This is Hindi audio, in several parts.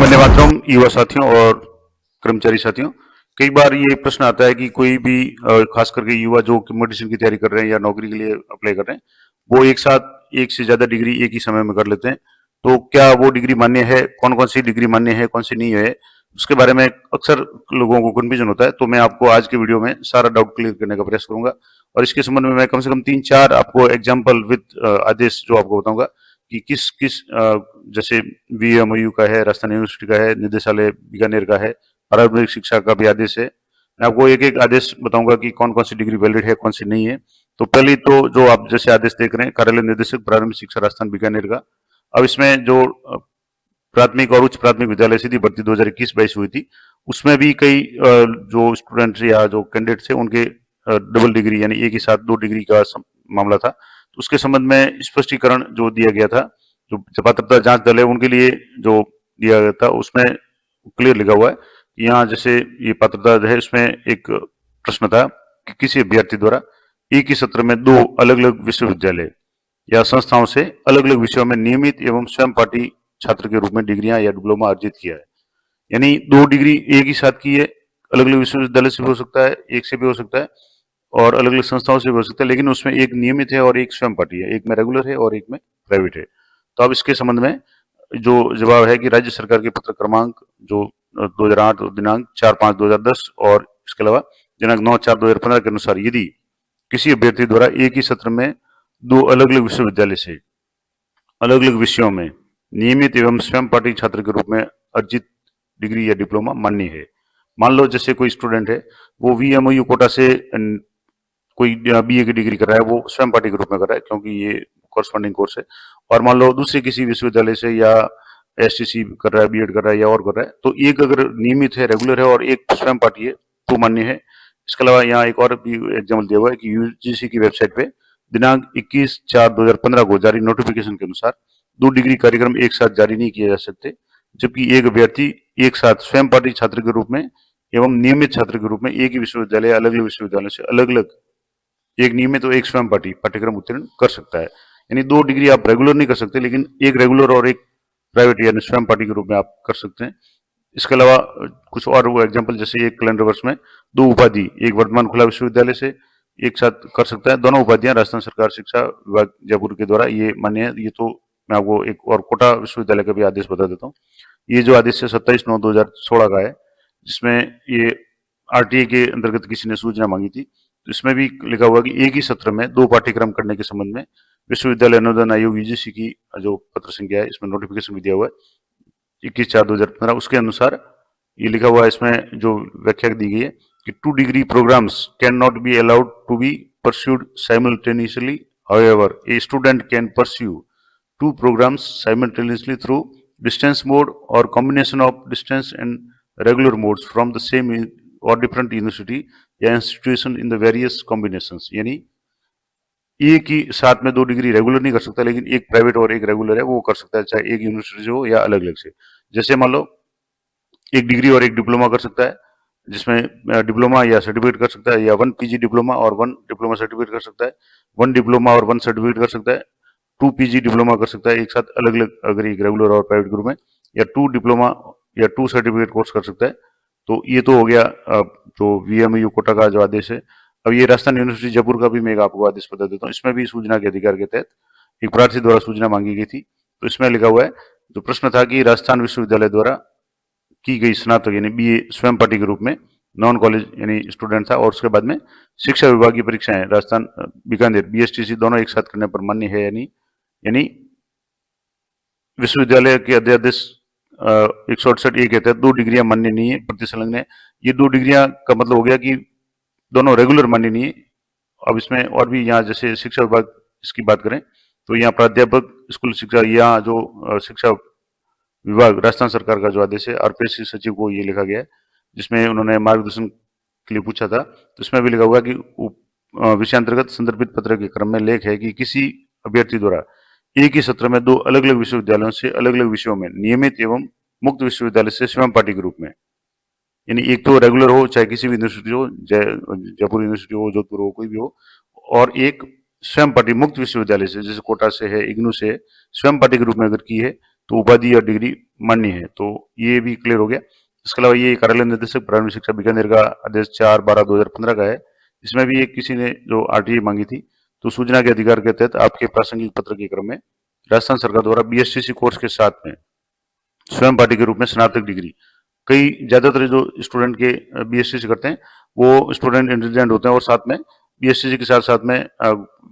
वंदे मातरम युवा साथियों और कर्मचारी साथियों। कई बार ये प्रश्न आता है कि कोई भी खास करके युवा जो कंपटीशन की तैयारी कर रहे हैं या नौकरी के लिए अप्लाई कर रहे हैं, वो एक साथ एक से ज्यादा डिग्री एक ही समय में कर लेते हैं। तो क्या वो डिग्री मान्य है? कौन-कौन सी डिग्री मान्य है, कौन सी नहीं है? उसके बारे में अक्सर लोगों को कन्फ्यूजन होता है। तो मैं आपको आज के वीडियो में सारा डाउट क्लियर करने का प्रयास करूंगा और इसके संबंध में मैं कम से कम 3-4 आपको एग्जाम्पल विद आदेश जो आपको बताऊंगा कि किस किस जैसे वीएमयू का है, राजस्थान यूनिवर्सिटी का है, निदेशालय बीकानेर का है, प्रारंभिक शिक्षा का भी आदेश है। मैं आपको एक एक आदेश बताऊंगा कि कौन कौन सी डिग्री वैलिड है, कौन सी नहीं है। तो पहले तो जो आप जैसे आदेश देख रहे हैं, कार्यालय निदेशक प्रारंभिक शिक्षा राजस्थान बीकानेर का। अब इसमें जो प्राथमिक और उच्च प्राथमिक विद्यालय सीधी भर्ती 2021-22 हुई थी, उसमें भी कई जो स्टूडेंट्स या जो कैंडिडेट थे उनके डबल डिग्री यानी एक ही साथ 2 डिग्री का मामला था। तो उसके संबंध में स्पष्टीकरण जो दिया गया था, जो पात्रता जांच दल है उनके लिए जो दिया गया था, उसमें क्लियर लिखा हुआ है कि यहाँ जैसे ये पात्रता है, उसमें एक प्रश्न था कि किसी अभ्यर्थी द्वारा एक ही सत्र में 2 अलग-अलग विश्वविद्यालय या संस्थाओं से अलग-अलग विषयों में नियमित एवं स्वयं पाठी छात्र के रूप में डिग्रियां या डिप्लोमा अर्जित किया है। यानी 2 डिग्री एक ही साथ की है, अलग-अलग विश्वविद्यालय से भी हो सकता है, एक से भी हो सकता है और अलग-अलग संस्थाओं से भी हो सकता है, लेकिन उसमें एक नियमित है और एक स्वयं पाठी है, एक में रेगुलर है और एक में प्राइवेट है। तो अब इसके संबंध में जो जवाब है कि राज्य सरकार के पत्र क्रमांक जो 2008 दिनांक 4/5/2010 और इसके अलावा दिनांक 9/4/2015 के अनुसार यदि किसी अभ्यर्थी द्वारा एक ही सत्र में 2 अलग-अलग विश्वविद्यालय से अलग-अलग विषयों में नियमित एवं स्वयं पाठी छात्र के रूप में अर्जित डिग्री या डिप्लोमा मान्य है। मान लो जैसे कोई स्टूडेंट है, वो वीएमयू कोटा से कोई बीए की डिग्री कर रहा है, वो स्वयं पाठी के रूप में कर रहा है क्योंकि ये कॉरस्पॉन्डिंग कोर्स है। और मान लो दूसरे किसी विश्वविद्यालय से या एसटीसी कर रहा है, बीएड कर रहा है या और कर रहा है, तो एक अगर नियमित है, रेगुलर है और एक स्वयं पाठी है तो मान्य है। इसके अलावा यहाँ एक और भी एग्जाम्पल दिया हुआ है कि यूजीसी की वेबसाइट पे दिनांक 21/4/2015 को जारी नोटिफिकेशन के अनुसार 2 डिग्री कार्यक्रम एक साथ जारी नहीं किए जा सकते, जबकि एक अभ्यर्थी एक साथ स्वयं पाठी छात्र के रूप में एवं नियमित छात्र के रूप में एक ही विश्वविद्यालय अलग अलग विश्वविद्यालयों से अलग अलग एक नियमित और एक स्वयं पाठी पाठ्यक्रम उत्तीर्ण कर सकता है। यानी 2 डिग्री आप रेगुलर नहीं कर सकते, लेकिन एक रेगुलर और एक प्राइवेट यानी स्वयं पाठी के रूप में आप कर सकते हैं। इसके अलावा कुछ और वो एग्जाम्पल जैसे एक कैलेंडर वर्ष में 2 उपाधि एक वर्तमान खुला विश्वविद्यालय से एक साथ कर सकता है। दोनों उपाधियां राजस्थान सरकार शिक्षा विभाग जयपुर के द्वारा ये मान्य है। ये तो मैं आपको एक और कोटा विश्वविद्यालय का भी आदेश बता देता हूँ। ये जो आदेश है 27/9/2016 का है, जिसमें ये आरटीए के अंतर्गत किसी ने सूचना मांगी थी। तो इसमें भी लिखा हुआ कि एक ही सत्र में 2 पाठ्यक्रम करने के संबंध में विश्वविद्यालय अनुदान आयोग यूजीसी की जो पत्र संख्या है, इसमें नोटिफिकेशन भी दिया हुआ है 21/4/2015। उसके अनुसार ये लिखा हुआ है, इसमें जो व्याख्या दी गई है कि 2 degree programs can not be allowed to be pursued simultaneously, however a student can pursue 2 programs simultaneously through distance mode or combination of distance and regular modes from the same or different university या institution in the various combinations। यानी एक ही साथ में 2 डिग्री रेगुलर नहीं कर सकता, लेकिन एक प्राइवेट और एक रेगुलर है वो कर सकता है, चाहे एक यूनिवर्सिटी से हो या अलग अलग से। जैसे मान लो एक डिग्री और एक डिप्लोमा कर सकता है, जिसमें डिप्लोमा या सर्टिफिकेट कर सकता है, या 1 पीजी डिप्लोमा और 1 डिप्लोमा सर्टिफिकेट कर सकता है, 1 डिप्लोमा और 1 सर्टिफिकेट कर सकता है, 2 पीजी डिप्लोमा कर सकता है एक साथ अलग अलग अगर एक रेगुलर और प्राइवेट ग्रुप में, या 2 डिप्लोमा या 2 सर्टिफिकेट कोर्स कर सकता है। तो ये तो हो गया जो वीएमयू कोटा का जो आदेश है। अब ये राजस्थान यूनिवर्सिटी जयपुर का भी मैं आपको आदेश बता देता हूँ। इसमें भी सूचना के अधिकार के तहत एक प्रार्थी द्वारा सूचना मांगी गई थी। तो इसमें लिखा हुआ है, जो प्रश्न था कि राजस्थान विश्वविद्यालय द्वारा की गई स्नातक यानी बीए स्वयं पाठी के रूप में नॉन कॉलेज यानी स्टूडेंट था, और उसके बाद में शिक्षा विभाग की परीक्षाएं राजस्थान बीकानेर बीएसटीसी दोनों एक साथ करने पर मान्य है यानी विश्वविद्यालय के अध्यादेश 168 कहते हैं 2 डिग्रियां मान्य नहीं है प्रतिसंलग्न है। ये 2 डिग्रियां का मतलब हो गया कि दोनों रेगुलर मान्य नहीं है। अब इसमें और भी यहाँ जैसे शिक्षा विभाग इसकी बात करें तो यहाँ प्राध्यापक स्कूल शिक्षा, यहाँ जो शिक्षा विभाग राजस्थान सरकार का जो आदेश है आरपीएससी सचिव को ये लिखा गया है, जिसमें उन्होंने मार्गदर्शन के लिए पूछा था। तो इसमें भी लिखा हुआ कि विषयांतर्गत संदर्भित पत्र के क्रम में लेख है कि किसी अभ्यर्थी द्वारा एक ही सत्र में 2 अलग अलग विश्वविद्यालयों से अलग अलग विषयों में नियमित एवं मुक्त विश्वविद्यालय से स्वयं पाठी के रूप में, यानी एक तो रेगुलर हो चाहे किसी भी यूनिवर्सिटी हो, जयपुर यूनिवर्सिटी हो, जोधपुर हो, कोई भी हो, और एक स्वयं पाठी मुक्त विश्वविद्यालय से जैसे कोटा से है, इग्नू से है, स्वयं पाठी के रूप में अगर की है तो उपाधि या डिग्री मान्य है। तो ये भी क्लियर हो गया। इसके अलावा ये कार्यालय निदेशक प्रारंभिक शिक्षा बीकानेर का आदेश 4/12/2015 का है। इसमें भी एक किसी ने जो आरटीई मांगी थी, तो सूचना के अधिकार के तहत आपके प्रासंगिक पत्र के क्रम में राजस्थान सरकार द्वारा बीएसटीसी कोर्स के साथ में स्वयं पाठी के रूप में स्नातक डिग्री, कई ज्यादातर जो स्टूडेंट के बीएसटीसी करते हैं वो स्टूडेंट इंटेलिजेंट होते हैं और साथ में बीएसटीसी के साथ साथ में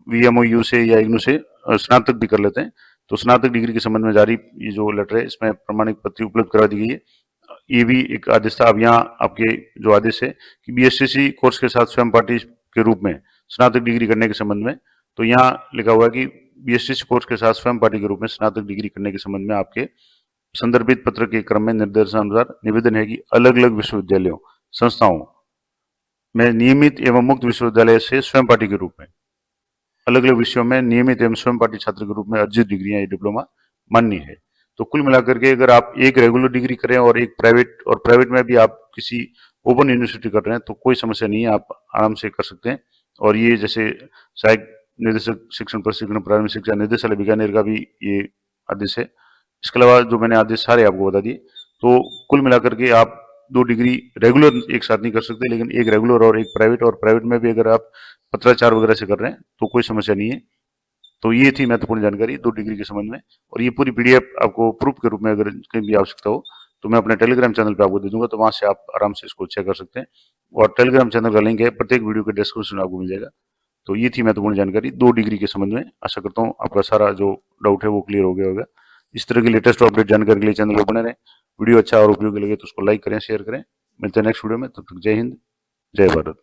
वीएमओयू से या इग्नू से स्नातक भी कर लेते हैं। तो स्नातक डिग्री के संबंध में जारी ये जो लेटर है इसमें प्रमाणित पत्र उपलब्ध करा दी गई है। ये भी एक आदेश था। अब यहाँ आपके जो आदेश है कि बीएसटीसी कोर्स के साथ स्वयं पाठी के रूप में स्नातक डिग्री करने के संबंध में, तो यहाँ लिखा हुआ है कि बीएसटीसी कोर्स के साथ स्वयं पाठी के रूप में स्नातक डिग्री करने के संबंध में आपके संदर्भित पत्र के क्रम में निर्देशानुसार निवेदन है कि अलग अलग विश्वविद्यालयों संस्थाओं में नियमित एवं मुक्त विश्वविद्यालय से स्वयं पाठी के रूप में अलग अलग विषयों में नियमित एवं स्वयं पाठी छात्र के रूप में अर्जित डिग्रियां या डिप्लोमा मान्य है। तो कुल मिलाकर के अगर आप एक रेगुलर डिग्री करें और एक प्राइवेट में भी आप किसी ओपन यूनिवर्सिटी कर रहे हैं तो कोई समस्या नहीं है, आप आराम से कर सकते हैं। और ये जैसे सहायक निदेशक शिक्षण प्रशिक्षण प्रारंभिक शिक्षा निदेशालय बीकानेर का भी ये आदेश है। इसके अलावा जो मैंने आदेश सारे आपको बता दिए, तो कुल मिलाकर के आप 2 डिग्री रेगुलर एक साथ नहीं कर सकते, लेकिन एक रेगुलर और एक प्राइवेट में भी अगर आप पत्राचार वगैरह से कर रहे हैं तो कोई समस्या नहीं है। तो ये थी महत्वपूर्ण जानकारी 2 डिग्री के संबंध में। और ये पूरी पीडीएफ आपको प्रूफ के रूप में अगर कहीं भी आवश्यकता हो तो मैं अपने टेलीग्राम चैनल पे आपको दे दूंगा, तो वहां से आप आराम से इसको चेक कर सकते हैं। और टेलीग्राम चैनल का लिंक है प्रत्येक वीडियो के डिस्क्रिप्शन में आपको मिल जाएगा। तो ये थी महत्वपूर्ण जानकारी 2 डिग्री के संबंध में। आशा करता हूँ आपका सारा जो डाउट है वो क्लियर हो गया होगा। इस तरह की लेटेस्ट अपडेट जानकारी के लिए चैनल पर बने रहें। वीडियो अच्छा और उपयोगी लगे तो उसको लाइक करें, शेयर करें। मिलते हैं नेक्स्ट वीडियो में, तब तक जय हिंद, जय भारत।